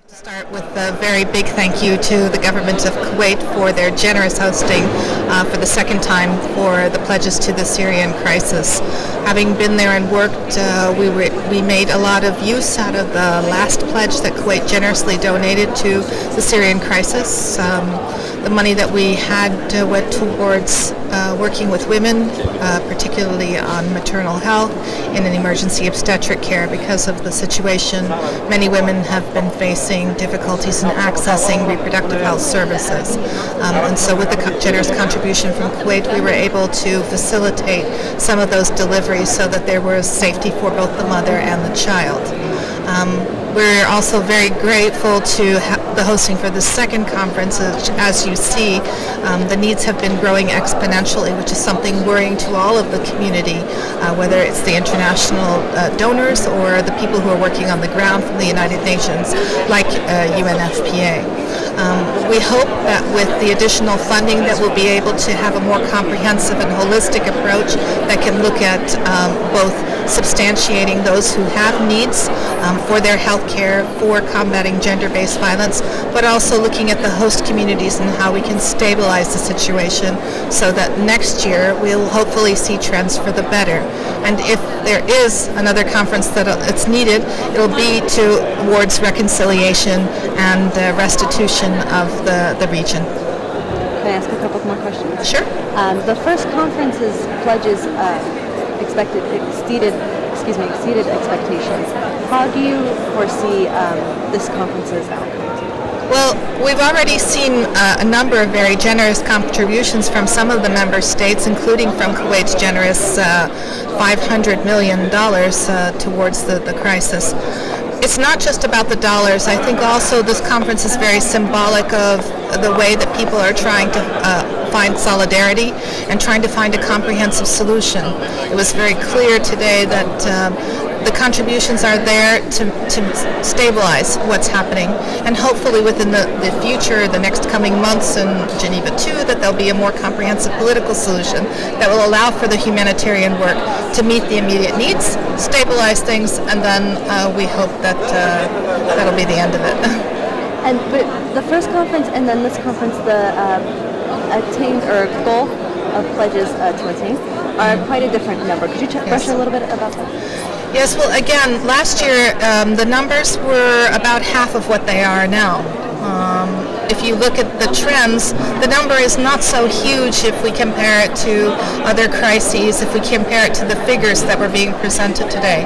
To start with a very big thank you to the government of Kuwait for their generous hosting for the second time for the pledges to the Syrian crisis. Having been there and worked, we made a lot of use out of the last pledge that Kuwait generously donated to the Syrian crisis. The money that we had went towards working with women, particularly on maternal health and in emergency obstetric care because of the situation. Many women have been facing difficulties in accessing reproductive health services. And so with the generous contribution from Kuwait, we were able to facilitate some of those deliveries so that there was safety for both the mother and the child. We're also very grateful to the hosting for the second conference. As you see, the needs have been growing exponentially, which is something worrying to all of the community, whether it's the international donors or the people who are working on the ground from the United Nations, like UNFPA. We hope that with the additional funding that we'll be able to have a more comprehensive and holistic approach that can look at both substantiating those who have needs for their health care, for combating gender-based violence, but also looking at the host communities and how we can stabilize the situation so that next year we'll hopefully see trends for the better. And if there is another conference that it's needed, it'll be towards reconciliation and restitution of the region. Can I ask a couple more questions? Sure. The first conference's pledges exceeded expectations. How do you foresee this conference's outcomes? Well, we've already seen a number of very generous contributions from some of the member states, including from Kuwait's generous $500 million towards the crisis. It's not just about the dollars. I think also this conference is very symbolic of the way that people are trying to find solidarity and trying to find a comprehensive solution. It was very clear today that the contributions are there to stabilize what's happening, and hopefully within the future, the next coming months in Geneva too, that there'll be a more comprehensive political solution that will allow for the humanitarian work to meet the immediate needs, stabilize things, and then we hope that that'll be the end of it. And but the first conference and then this conference, the attained or goal of pledges to attain are quite a different number. Could you brush a little bit about that? Yes, well, again, last year the numbers were about half of what they are now. If you look at the trends, the number is not so huge if we compare it to other crises, if we compare it to the figures that were being presented today.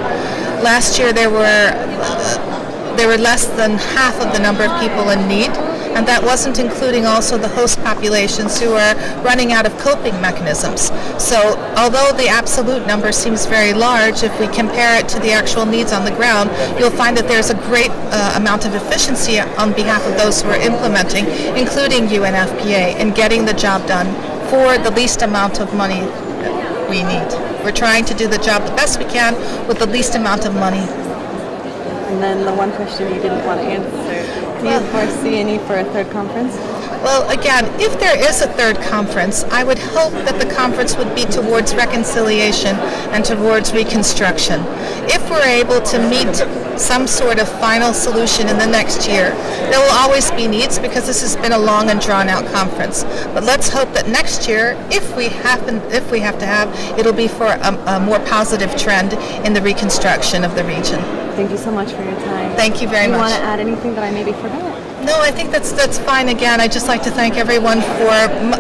Last year there were less than half of the number of people in need, and that wasn't including also the host populations who are running out of coping mechanisms. So although the absolute number seems very large, if we compare it to the actual needs on the ground, you'll find that there's a great amount of efficiency on behalf of those who are implementing, including UNFPA, in getting the job done for the least amount of money that we need. We're trying to do the job the best we can with the least amount of money. And then the one question you didn't want to answer. Do you foresee any for a third conference? Well, again, if there is a third conference, I would hope that the conference would be towards reconciliation and towards reconstruction. If we're able to meet some sort of final solution in the next year, there will always be needs because this has been a long and drawn-out conference. But let's hope that next year, if we have to have, it'll be for a more positive trend in the reconstruction of the region. Thank you so much for your time. Thank you very much. Do you want to add anything that I maybe forgot? No, I think that's fine. Again, I'd just like to thank everyone for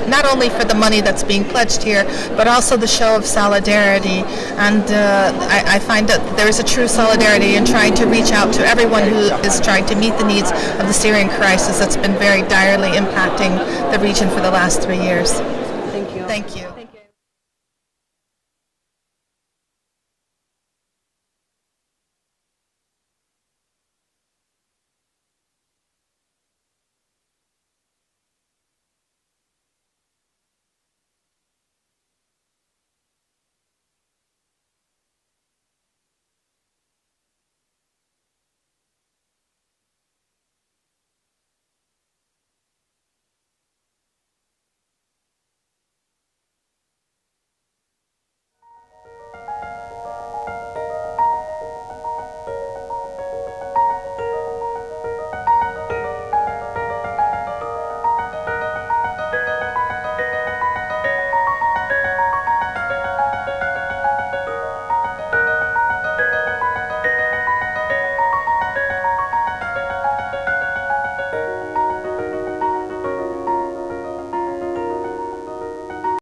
not only for the money that's being pledged here, but also the show of solidarity. And I find that there is a true solidarity in trying to reach out to everyone who is trying to meet the needs of the Syrian crisis that's been very direly impacting the region for the last 3 years. Thank you. Thank you.